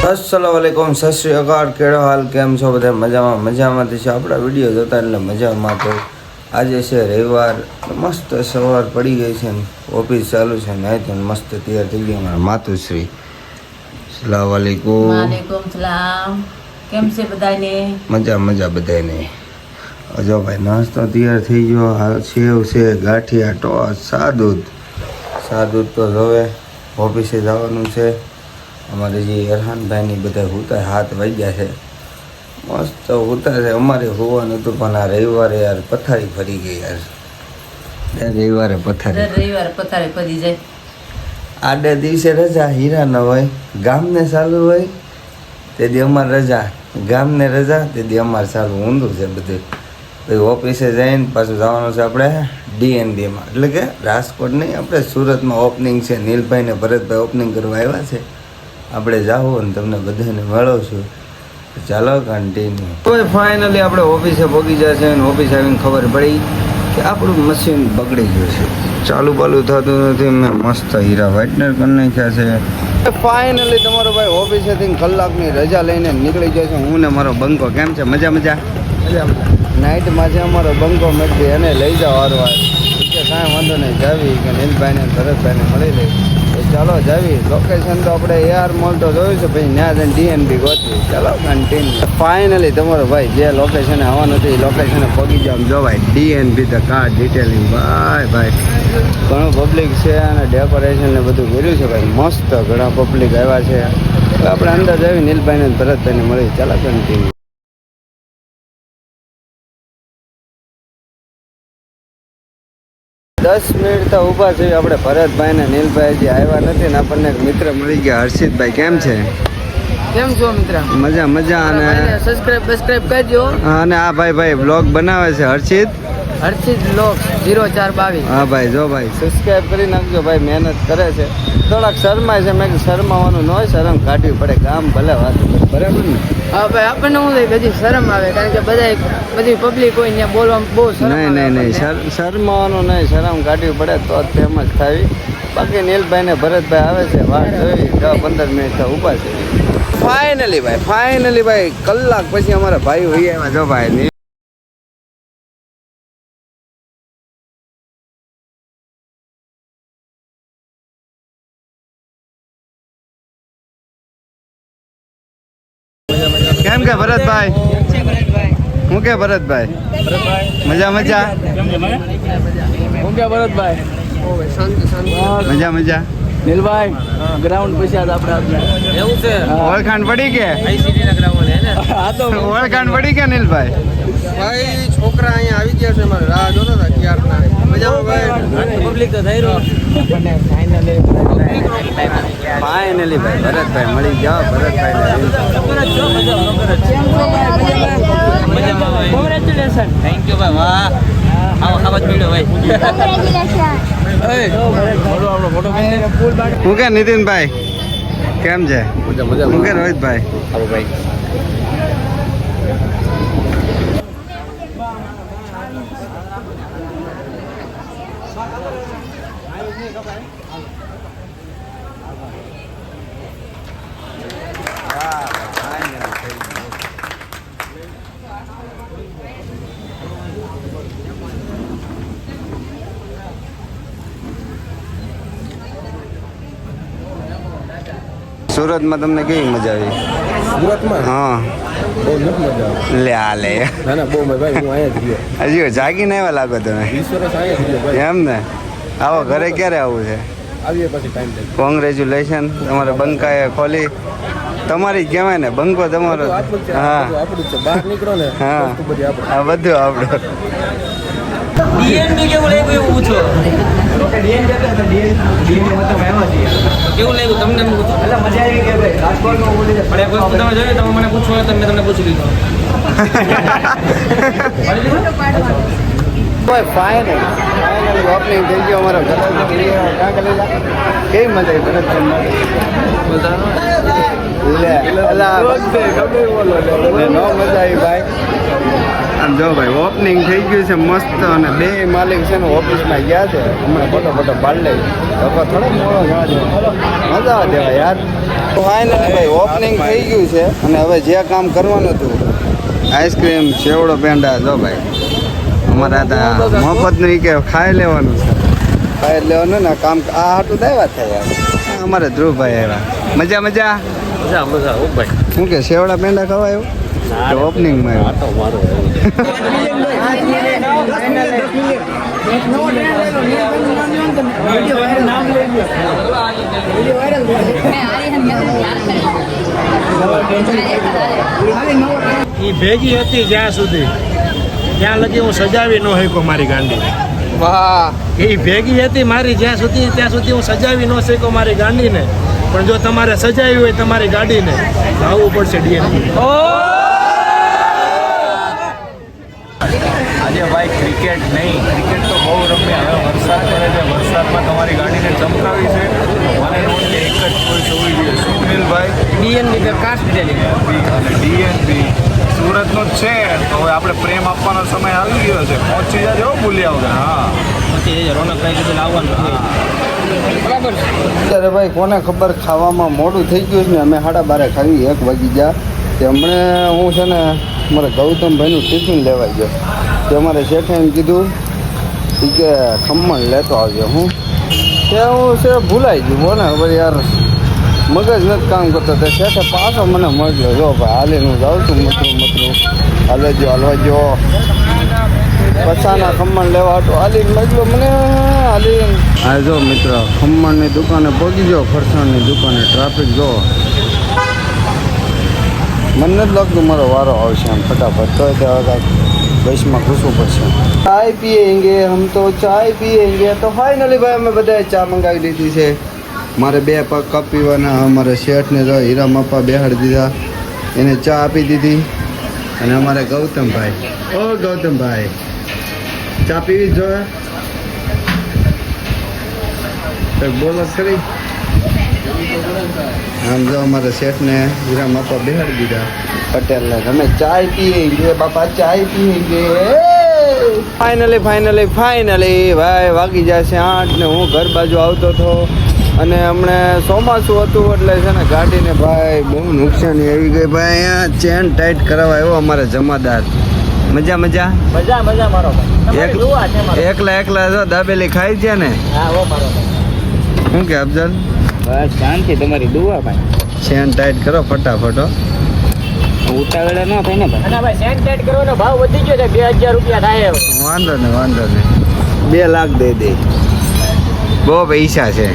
अस्सलामुअलैकुम सत श्री अकाल केड़ो हाल केम छो बधा मजामां थी आपड़ा विडियो जोता એટલે મજામાં तो आज છે રવિવાર मस्त सवार पड़ी गई है ऑफिस चालू है नहीं तो मस्त तैयार थी गई हमारा मातुश्री अस्सलाम वालेकुम वालेकुम सलाम केम से बधाने मजा बधाने जो भाई नास्तो तैयार थी गयो सेव से गाठिया टोस सादूध तो जोवे ऑफिसे जवानुं छे અમારે જે અરહાન ભાઈની બધા હોતા 7 વાગ્યા છે મસ્ત હોતા છે અમારે હોવાનું હતું પણ આ રવિવારે યાર પથારી ફરી ગઈ યાર રવિવારે પથારી ફરી જાય આડે દિવસે રજા હીરા ન હોય ગામને ચાલુ હોય તે દી અમારે રજા ગામને રજા તે દી અમારે ચાલુ ઊંધું છે બધું પછી ઓફિસે જઈને પાછું જવાનું છે આપણે DNBમાં એટલે કે રાજકોટ નહીં આપણે સુરતમાં ઓપનિંગ છે નીલભાઈ ને ભરતભાઈ ઓપનિંગ કરવા આવ્યા છે આપણે જાઓ અને તમને બધાને મળવશું ચાલો કન્ટિન્યુ તો ફાઇનલી આપણે ઓફિસે પહોંચી જશે અને ઓફિસ આવીને ખબર પડી કે આપણું મશીન બગડી ગયું છે ચાલુ થતું નથી મેં મસ્ત હીરા વ્હાઇટનર કરી નાખ્યા છે ફાઇનલી તમારો ભાઈ ઓફિસેથી કલાકની રજા લઈને નીકળી જશે હું ને મારો બંકો કેમ છે મજા નાઇટમાં છે અમારો બંકો મેળવી એને લઈ જાઓ હારવાર કે કાંઈ વાંધો નહીં જાવી કે નીલભાઈને ભરતભાઈને મળી લઈ ચાલો જાવી લોકેશન તો આપણે AR મોલ તો જોયું છે પછી ત્યાં જઈને DNB ગોતવી ચાલો કન્ટિન્યુ ફાઇનલી તમારો ભાઈ જે લોકેશને આવવાનું હતું એ લોકેશને પહોંચી જાવ જો ભાઈ DNB ધ કાર ડિટેલિંગ ભાઈ ઘણું પબ્લિક છે અને ડેકોરેશન ને બધું કર્યું છે ભાઈ મસ્ત ઘણા પબ્લિક આવ્યા છે આપણે અંદર જાવી નીલભાઈને ભરતભાઈને મળી ચાલો કન્ટિન્યુ 10 મિનિટ તો ઊભા છીએ આપણે ભરતભાઈ ને નીલભાઈ જે આવ્યા નથી ને આપણને એક મિત્ર મળી ગયા હર્ષિતભાઈ કેમ છે કેમ છો મિત્ર મજા અને સબસ્ક્રાઇબ કરજો અને આ ભાઈ બ્લોગ બનાવે છે હર્ષિત બ્લોગ 0422 હા ભાઈ જો ભાઈ સબસ્ક્રાઇબ કરી નાખજો ભાઈ મહેનત કરે છે થોડાક શરમાય છે મેં શરમાવાનું ન હોય શરમ કાઢવી પડે કામ ભલે વાત બરાબર ને હા ભાઈ આપણને હું બધી શરમ આવે કારણ કે બધી પબ્લિક હોય ત્યાં બોલવામાં બહુ શરમ નહીં શરમાવાનું નહીં શરમ કાઢવી પડે તો જ ફેમસ થાવી બાકી નીલભાઈ ને ભરતભાઈ આવે છે વાત જોઈ 10-15 મિનિટ તો ઊભા છે ફાઇનલી ભાઈ કલાક પછી અમારા ભાઈ હોય આવ્યા જો ભાઈ કેમ કે ભરતભાઈ હું કે ભરતભાઈ મજા હું કે ભરતભાઈ મજા નીલભાઈ ગ્રાઉન્ડ પછી આપણે એવું છે ઓળખાણ પડી કે ICT ના ગ્રાઉન્ડ હે ને આ તો ઓળખાણ પડી કે નીલભાઈ ભાઈ છોકરા અહીંયા આવી ગયા છે મારે રાહ જોતા હતા ક્યારના મજામાં ભાઈ પબ્લિક તો થઈ રહ્યો ફાઇનલી ભાઈ ભરતભાઈ મળી જાઓ કોંગ્રેચ્યુલેશન થેન્ક યુ ભાઈ વાહ આવો ખાવા જ મળ્યો ભાઈ હું કે નીતિનભાઈ કેમ છે હું કે રોહિતભાઈ સુરતમાં તમને કેવી મજા આવી સુરતમાં હા બહુ નથી મજા આવે લે આ લે ના બહુ ભાઈ હું અહીંયા જ ગયો હજી જાગીને આવ્યા લાગો તમે 20 વર્ષ અહીંયા જ ગયો ભાઈ એમ ને આવો ઘરે ક્યારે આવવું છે આવીએ પછી ટાઈમ થાય કોંગ્રેચ્યુલેશન તમારે બંકાએ ખોલી તમારી જ કહેવાય ને બંકો તમારો હા આપણું છે બહાર નીકળો ને હા વસ્તુ બધી આપણે આ બધું આપણું DNB કેવું લાગ્યું એવું પૂછો કેવું લાગ્યું તમને એમ પૂછો એટલે મજા આવી કે ભાઈ રાજકોટમાં બોલી પણ એક વસ્તુ તમે જોયું તમે મને પૂછવું હોય તો મેં તમને પૂછી લીધું ફાઇનલી ઓપનિંગ થઈ ગયો અમારો કેવી મજા આવી ભરત નો મજા આવી ભાઈ જો ભાઈ ઓપનિંગ થઈ ગયું છે મસ્ત અને બે માલિક છે ને ઓફિસમાં ગયા છે હમણાં ફોટો પાડી લઈ તો થોડો મોડો જવા દે મજા આવે દેવા યાર તો ફાઇનલી ભાઈ ઓપનિંગ થઈ ગયું છે અને હવે જે કામ કરવાનું હતું આઈસ્ક્રીમ સેવડો પેંડા જો ભાઈ અમારા ત્યાં મફતનું ઈ કે ખાઈ લેવાનું છે ખાઈ લેવાનું ને કામ આ હાટું દાવ્યા થાય યાર અમારે ધ્રુવભાઈ આવ્યા મજા મજા શું કે સેવડા પેંડા ખવાય એવું ઓપનિંગમાં એ ભેગી હતી જ્યાં સુધી ત્યાં લગી હું સજાવી ન શક્યો મારી ગાંડી. વાહ એ ભેગી હતી મારી જ્યાં સુધી ત્યાં સુધી હું સજાવી ન શક્યો મારી ગાંડીને. પણ જો તમારે સજાવી હોય તમારી ગાડીને તો આવવું પડશે ડીએનપી. આજે ભાઈ ક્રિકેટ નહીં, ક્રિકેટ તો બહુ રમ્યા. હવે વરસાદ પડે છે, વરસાદમાં તમારી ગાડીને ચમકાવી છે. મને ઓનલી એક જ ચોઈસ હોવી જોઈએ, સુનિલભાઈ ડીએનબી દરખાસ્ત અને ડીએનપી સુરતનો જ છે. તો હવે આપણે પ્રેમ આપવાનો સમય આવી ગયો છે. પહોંચી જાજો ભૂલ્યા વગર. અત્યારે ભાઈ કોને ખબર ખાવામાં મોડું થઈ ગયું છે ને અમે 12:30 ખાવી 1 વાગી ગયા તે હમણાં હું છે ને મારે ગૌતમભાઈનું ટિફિન લેવા ગયો તે અમારે શેઠે એમ કીધું ઈ કે ખમણ લેતો આવજો હું તે હું છે ભૂલાઈ ગયું બોને હવે યાર મગજ નથી કામ કરતો તે શેઠે પાછો મને મળ્યો જો ભાઈ હાલીને હું જાઉં છું મતરું હાલવા જો પછાના ખમણ લેવા હતો હાલીને મળ્યો મને હાલીને હા જો મિત્ર ખમણની દુકાને પહોંચી ગયો ફરસાણની દુકાને ટ્રાફિક જો મને નથી લાગતું મારો વારો આવશે આમ ફટાફટ તો ત્યાં કાંઈક બસમાં ઘૂસવું પડશે ચાય પીએંગે હમ તો ચાય પીએંગે તો ફાઇનલી ભાઈ અમે બધાએ ચા મંગાવી લીધી છે મારે 2 કપ પીવાના અમારે શેઠને જો હીરા મપ્પા બેહાડી દીધા એને ચા આપી દીધી અને અમારે ગૌતમભાઈ ઓ ગૌતમભાઈ ચા પીવી જ જોઈએ બોલો ખરી આમ જો અમારા શેઠને હીરા માપા બેહાડી દીધા પટેલને તમે ચાય પીએંગે બાપા ચાય પીએંગે ફાઇનલી ભાઈ વાગી જશે 8 ને હું ઘર બાજુ આવતો હતો અને હમણે ચોમાસું હતું એટલે છે ને ગાડીને ભાઈ બહુ નુકસાની આવી ગઈ ભાઈ અહીંયા ચેન ટાઈટ કરાવવા આવ્યો અમારે જમાદાર મજા મારો એકલા જો દાબેલી ખાઈ છે ને શું કે અફઝલ બસ શાંતિ તમારી દુઆ ભાઈ ચેન ટાઈટ કરો ફટાફટ ઉતાવળે ન થાય ને ભાઈ અને ભાઈ સેન્ટ ટાઈટ કરવાનો ભાવ વધી ગયો છે 2000 રૂપિયા થાય વાંધો નહીં 2 લાખ દે બહુ પૈસા છે